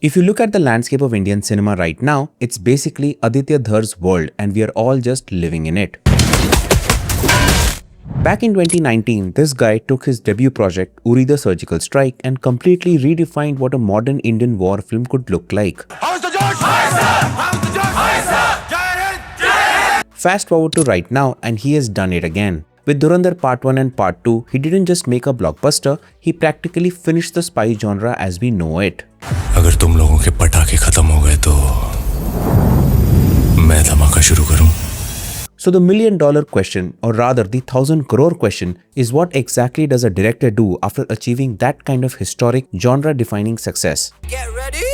If you look at the landscape of Indian cinema right now, it's basically Aditya Dhar's world and we are all just living in it. Back in 2019, this guy took his debut project, Uri the Surgical Strike, and completely redefined what a modern Indian war film could look like. Fast forward to right now and he has done it again. With Dhurandhar Part 1 and Part 2, he didn't just make a blockbuster, he practically finished the spy genre as we know it. अगर तुम लोगों के पटाखे खत्म हो गए तो मैं धमाका शुरू करूं. So the $1,000,000 question, or rather the 1,000 crore question, is what exactly does a director do after achieving that kind of historic genre-defining success? Get ready!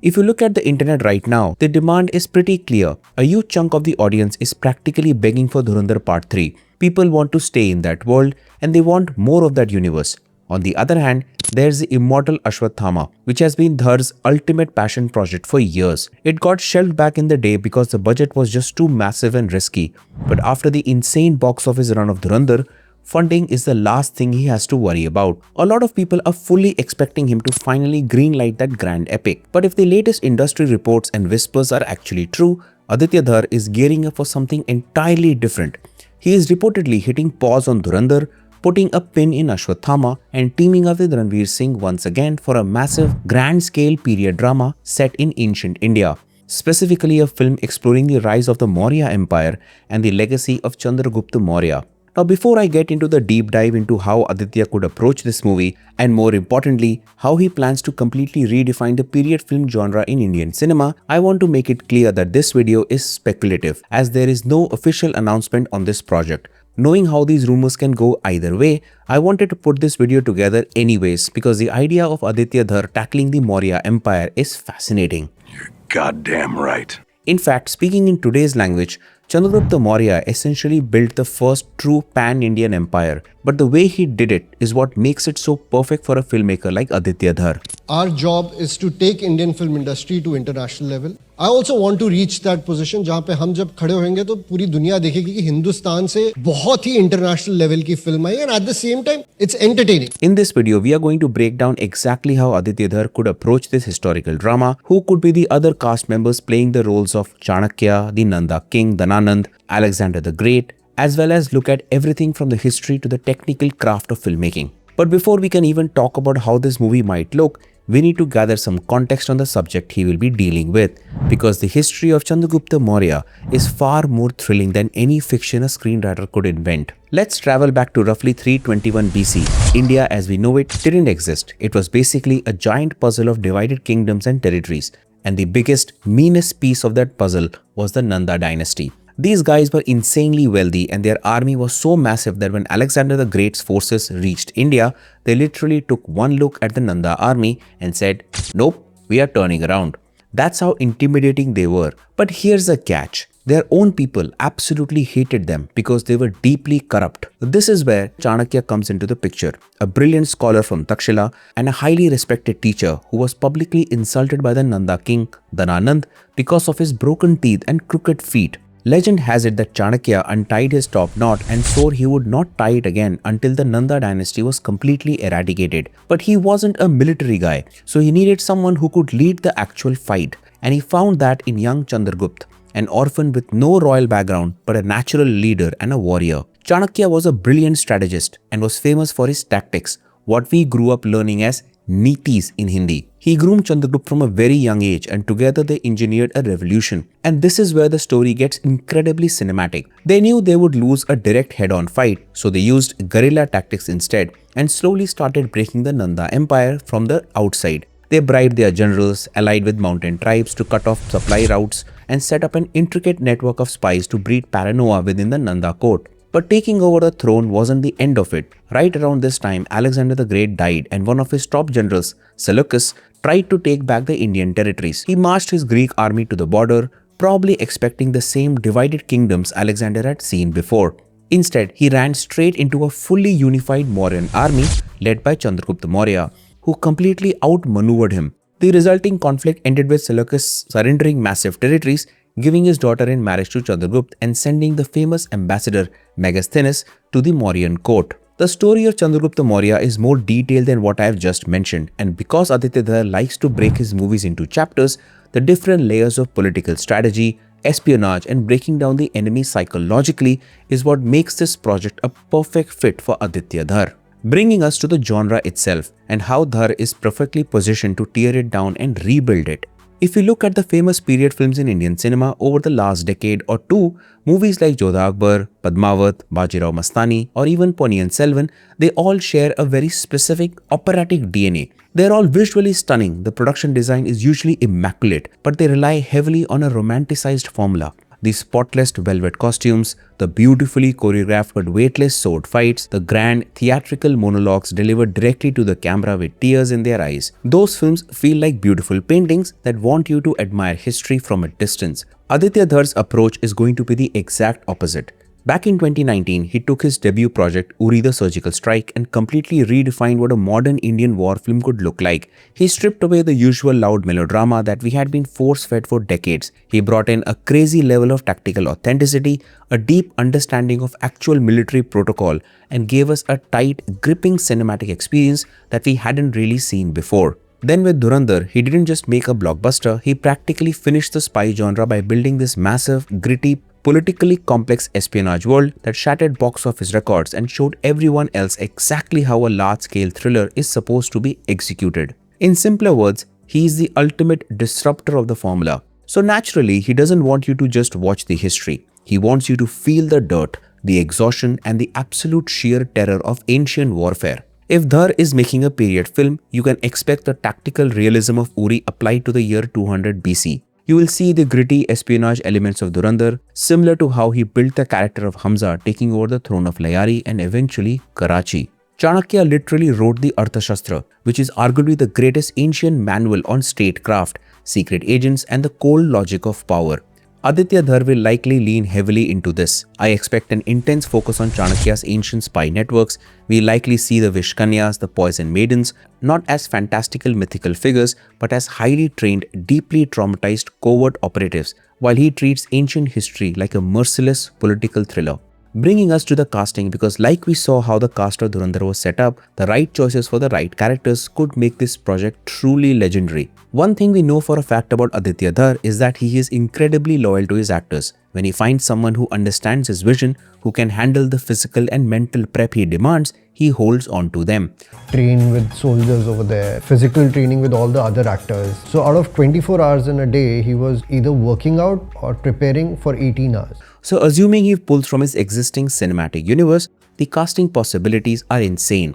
If you look at the internet right now, the demand is pretty clear. A huge chunk of the audience is practically begging for Dhurandhar Part 3. People want to stay in that world and they want more of that universe. On the other hand, there's the immortal Ashwathama, which has been Dhar's ultimate passion project for years. It got shelved back in the day because the budget was just too massive and risky. But after the insane box office run of Dhurandhar, funding is the last thing he has to worry about. A lot of people are fully expecting him to finally greenlight that grand epic. But if the latest industry reports and whispers are actually true, Aditya Dhar is gearing up for something entirely different. He is reportedly hitting pause on Dhurandhar, putting a pin in Ashwathama and teaming up with Ranveer Singh once again for a massive, grand-scale period drama set in ancient India. Specifically a film exploring the rise of the Maurya Empire and the legacy of Chandragupta Maurya. Now before I get into the deep dive into how Aditya could approach this movie and more importantly, how he plans to completely redefine the period film genre in Indian cinema, I want to make it clear that this video is speculative as there is no official announcement on this project. Knowing how these rumors can go either way, I wanted to put this video together anyways because the idea of Aditya Dhar tackling the Maurya Empire is fascinating. You're goddamn right. In fact, speaking in today's language, Chandragupta Maurya essentially built the first true pan-Indian empire, but the way he did it is what makes it so perfect for a filmmaker like Aditya Dhar. Our job is to take Indian film industry to international level. I also want to reach that position जहाँ पे हम जब खड़े होंगे तो पूरी दुनिया देखेगी कि हिंदुस्तान से बहुत ही international level की film I and at the same time it's entertaining. In this video, we are going to break down exactly how Aditya Dhar could approach this historical drama, who could be the other cast members playing the roles of Chanakya, the Nanda King, Dhananand, Alexander the Great, as well as look at everything from the history to the technical craft of filmmaking. But before we can even talk about how this movie might look, we need to gather some context on the subject he will be dealing with, because the history of Chandragupta Maurya is far more thrilling than any fiction a screenwriter could invent. Let's travel back to roughly 321 BC. India as we know it didn't exist. It was basically a giant puzzle of divided kingdoms and territories, and the biggest, meanest piece of that puzzle was the Nanda Dynasty. These guys were insanely wealthy and their army was so massive that when Alexander the Great's forces reached India, they literally took one look at the Nanda army and said, "Nope, we are turning around." That's how intimidating they were. But here's the catch. Their own people absolutely hated them because they were deeply corrupt. This is where Chanakya comes into the picture, a brilliant scholar from Takshila and a highly respected teacher who was publicly insulted by the Nanda king, Dhananand, because of his broken teeth and crooked feet. Legend has it that Chanakya untied his top knot and swore he would not tie it again until the Nanda dynasty was completely eradicated. But he wasn't a military guy, so he needed someone who could lead the actual fight. And he found that in young Chandragupta, an orphan with no royal background but a natural leader and a warrior. Chanakya was a brilliant strategist and was famous for his tactics, what we grew up learning as Nitis in Hindi. He groomed Chandragupta from a very young age and together they engineered a revolution. And this is where the story gets incredibly cinematic. They knew they would lose a direct head-on fight, so they used guerrilla tactics instead and slowly started breaking the Nanda Empire from the outside. They bribed their generals, allied with mountain tribes to cut off supply routes and set up an intricate network of spies to breed paranoia within the Nanda court. But taking over the throne wasn't the end of it. Right around this time, Alexander the Great died and one of his top generals, Seleucus, tried to take back the Indian territories. He marched his Greek army to the border, probably expecting the same divided kingdoms Alexander had seen before. Instead, he ran straight into a fully unified Mauryan army led by Chandragupta Maurya, who completely outmaneuvered him. The resulting conflict ended with Seleucus surrendering massive territories, giving his daughter in marriage to Chandragupta and sending the famous ambassador Megasthenes to the Mauryan court. The story of Chandragupta Maurya is more detailed than what I have just mentioned, and because Aditya Dhar likes to break his movies into chapters, the different layers of political strategy, espionage, and breaking down the enemy psychologically is what makes this project a perfect fit for Aditya Dhar. Bringing us to the genre itself and how Dhar is perfectly positioned to tear it down and rebuild it. If you look at the famous period films in Indian cinema over the last decade or two, movies like Jodha Akbar, Padmavat, Bajirao Mastani, or even Ponniyin Selvan, they all share a very specific operatic DNA. They're all visually stunning, the production design is usually immaculate, but they rely heavily on a romanticized formula. The spotless velvet costumes, the beautifully choreographed but weightless sword fights, the grand theatrical monologues delivered directly to the camera with tears in their eyes. Those films feel like beautiful paintings that want you to admire history from a distance. Aditya Dhar's approach is going to be the exact opposite. Back in 2019, he took his debut project Uri the Surgical Strike and completely redefined what a modern Indian war film could look like. He stripped away the usual loud melodrama that we had been force-fed for decades. He brought in a crazy level of tactical authenticity, a deep understanding of actual military protocol, and gave us a tight, gripping cinematic experience that we hadn't really seen before. Then with Dhurandhar, he didn't just make a blockbuster, he practically finished the spy genre by building this massive, gritty, politically complex espionage world that shattered box office records and showed everyone else exactly how a large-scale thriller is supposed to be executed. In simpler words, he is the ultimate disruptor of the formula. So naturally, he doesn't want you to just watch the history. He wants you to feel the dirt, the exhaustion, and the absolute sheer terror of ancient warfare. If Dhar is making a period film, you can expect the tactical realism of Uri applied to the year 200 BC. You will see the gritty espionage elements of Dhurandhar, similar to how he built the character of Hamza taking over the throne of Layari and eventually Karachi. Chanakya literally wrote the Arthashastra, which is arguably the greatest ancient manual on statecraft, secret agents, and the cold logic of power. Aditya Dhar will likely lean heavily into this. I expect an intense focus on Chanakya's ancient spy networks. We likely see the Vishkanyas, the poison maidens, not as fantastical mythical figures, but as highly trained, deeply traumatized covert operatives, while he treats ancient history like a merciless political thriller. Bringing us to the casting, because like we saw how the cast of Dhurandhar was set up, the right choices for the right characters could make this project truly legendary. One thing we know for a fact about Aditya Dhar is that he is incredibly loyal to his actors. When he finds someone who understands his vision, who can handle the physical and mental prep he demands, he holds on to them. Train with soldiers over there, physical training with all the other actors. So out of 24 hours in a day, he was either working out or preparing for 18 hours. So assuming he pulls from his existing cinematic universe, the casting possibilities are insane.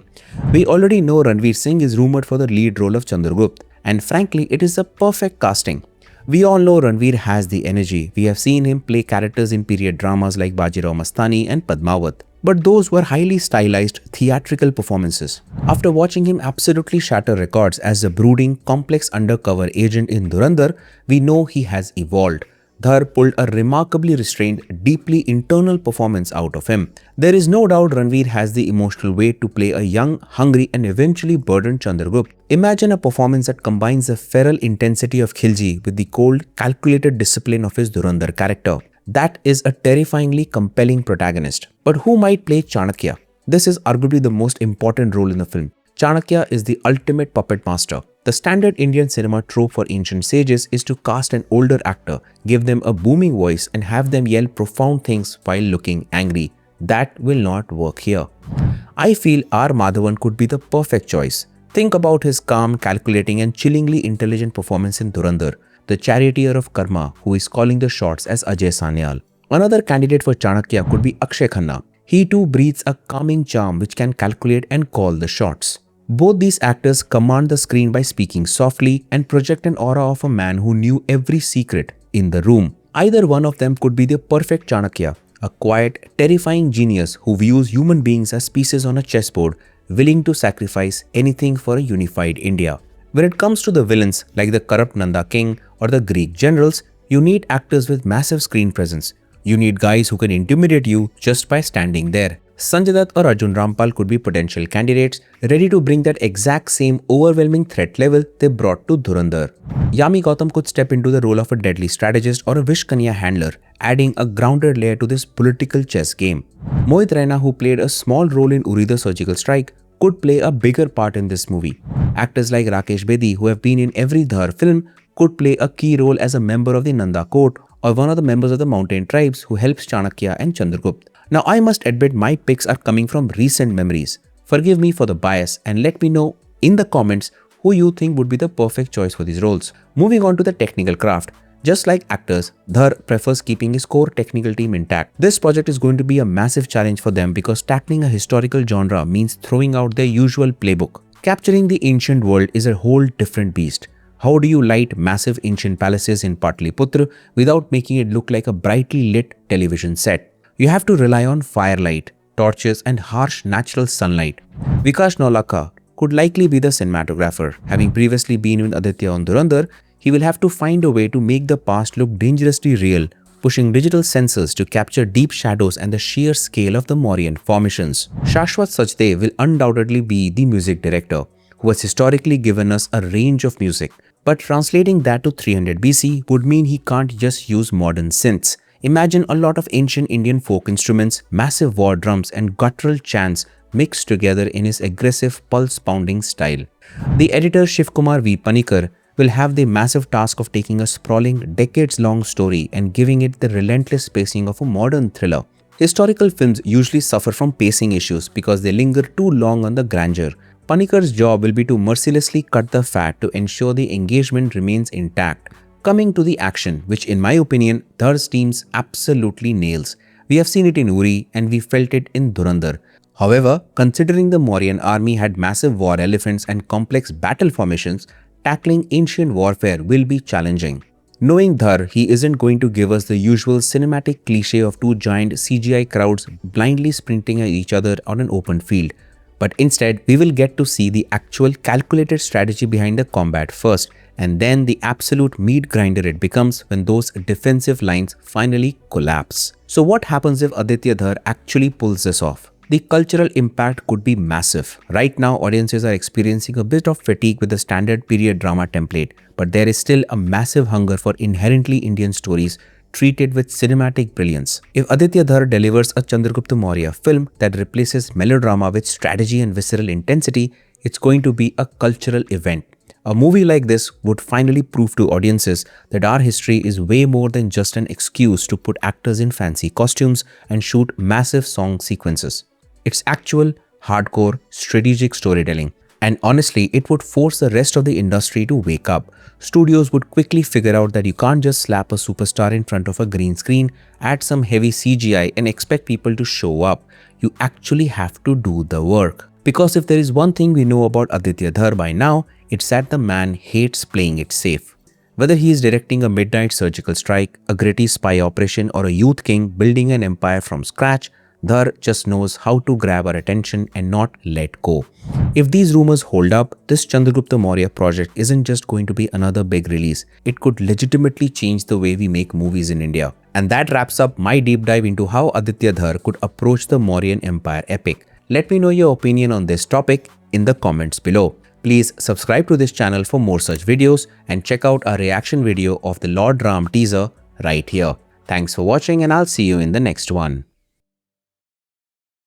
We already know Ranveer Singh is rumored for the lead role of Chandragupta, and frankly, it is a perfect casting. We all know Ranveer has the energy. We have seen him play characters in period dramas like Bajirao Mastani and Padmavat. But those were highly stylized, theatrical performances. After watching him absolutely shatter records as a brooding, complex undercover agent in Dhurandhar, we know he has evolved. Dhar pulled a remarkably restrained, deeply internal performance out of him. There is no doubt Ranveer has the emotional weight to play a young, hungry, and eventually burdened Chandragupta. Imagine a performance that combines the feral intensity of Khilji with the cold, calculated discipline of his Dhurandhar character. That is a terrifyingly compelling protagonist. But who might play Chanakya? This is arguably the most important role in the film. Chanakya is the ultimate puppet master. The standard Indian cinema trope for ancient sages is to cast an older actor, give them a booming voice, and have them yell profound things while looking angry. That will not work here. I feel R. Madhavan could be the perfect choice. Think about his calm, calculating, and chillingly intelligent performance in Dhurandhar, the charioteer of Karma who is calling the shots as Ajay Sanyal. Another candidate for Chanakya could be Akshay Khanna. He too breathes a calming charm which can calculate and call the shots. Both these actors command the screen by speaking softly and project an aura of a man who knew every secret in the room. Either one of them could be the perfect Chanakya, a quiet, terrifying genius who views human beings as pieces on a chessboard, willing to sacrifice anything for a unified India. When it comes to the villains like the corrupt Nanda king or the Greek generals, you need actors with massive screen presence. You need guys who can intimidate you just by standing there. Sanjay Dutt or Arjun Rampal could be potential candidates ready to bring that exact same overwhelming threat level they brought to Dhurandhar. Yami Gautam could step into the role of a deadly strategist or a Vish Kanya handler, adding a grounded layer to this political chess game. Mohit Raina, who played a small role in Uri the Surgical Strike, could play a bigger part in this movie. Actors like Rakesh Bedi, who have been in every Dhar film, could play a key role as a member of the Nanda court or one of the members of the mountain tribes who helps Chanakya and Chandragupta. Now, I must admit my picks are coming from recent memories. Forgive me for the bias and let me know in the comments who you think would be the perfect choice for these roles. Moving on to the technical craft. Just like actors, Dhar prefers keeping his core technical team intact. This project is going to be a massive challenge for them because tackling a historical genre means throwing out their usual playbook. Capturing the ancient world is a whole different beast. How do you light massive ancient palaces in Patliputra without making it look like a brightly lit television set? You have to rely on firelight, torches and harsh natural sunlight. Vikash Naulaka could likely be the cinematographer. Having previously been with Aditya on Dhurandhar, he will have to find a way to make the past look dangerously real, pushing digital sensors to capture deep shadows and the sheer scale of the Mauryan formations. Shashwat Sachdev will undoubtedly be the music director, who has historically given us a range of music. But translating that to 300 BC would mean he can't just use modern synths. Imagine a lot of ancient Indian folk instruments, massive war drums and guttural chants mixed together in his aggressive pulse-pounding style. The editor Shivkumar V. Panikar will have the massive task of taking a sprawling, decades-long story and giving it the relentless pacing of a modern thriller. Historical films usually suffer from pacing issues because they linger too long on the grandeur. Panikar's job will be to mercilessly cut the fat to ensure the engagement remains intact. Coming to the action, which in my opinion, Dhar's teams absolutely nails. We have seen it in Uri and we felt it in Dhurandhar. However, considering the Mauryan army had massive war elephants and complex battle formations, tackling ancient warfare will be challenging. Knowing Dhar, he isn't going to give us the usual cinematic cliche of two giant CGI crowds blindly sprinting at each other on an open field. But instead, we will get to see the actual calculated strategy behind the combat first, and then the absolute meat grinder it becomes when those defensive lines finally collapse. So what happens if Aditya Dhar actually pulls this off? The cultural impact could be massive. Right now, audiences are experiencing a bit of fatigue with the standard period drama template, but there is still a massive hunger for inherently Indian stories treated with cinematic brilliance. If Aditya Dhar delivers a Chandragupta Maurya film that replaces melodrama with strategy and visceral intensity, it's going to be a cultural event. A movie like this would finally prove to audiences that our history is way more than just an excuse to put actors in fancy costumes and shoot massive song sequences. It's actual, hardcore, strategic storytelling. And honestly, it would force the rest of the industry to wake up. Studios would quickly figure out that you can't just slap a superstar in front of a green screen, add some heavy CGI and expect people to show up. You actually have to do the work. Because if there is one thing we know about Aditya Dhar by now, it's that the man hates playing it safe. Whether he is directing a midnight surgical strike, a gritty spy operation or a youth king building an empire from scratch, Dhar just knows how to grab our attention and not let go. If these rumors hold up, this Chandragupta Maurya project isn't just going to be another big release. It could legitimately change the way we make movies in India. And that wraps up my deep dive into how Aditya Dhar could approach the Mauryan Empire epic. Let me know your opinion on this topic in the comments below. Please subscribe to this channel for more such videos and check out our reaction video of the Lord Ram teaser right here. Thanks for watching and I'll see you in the next one.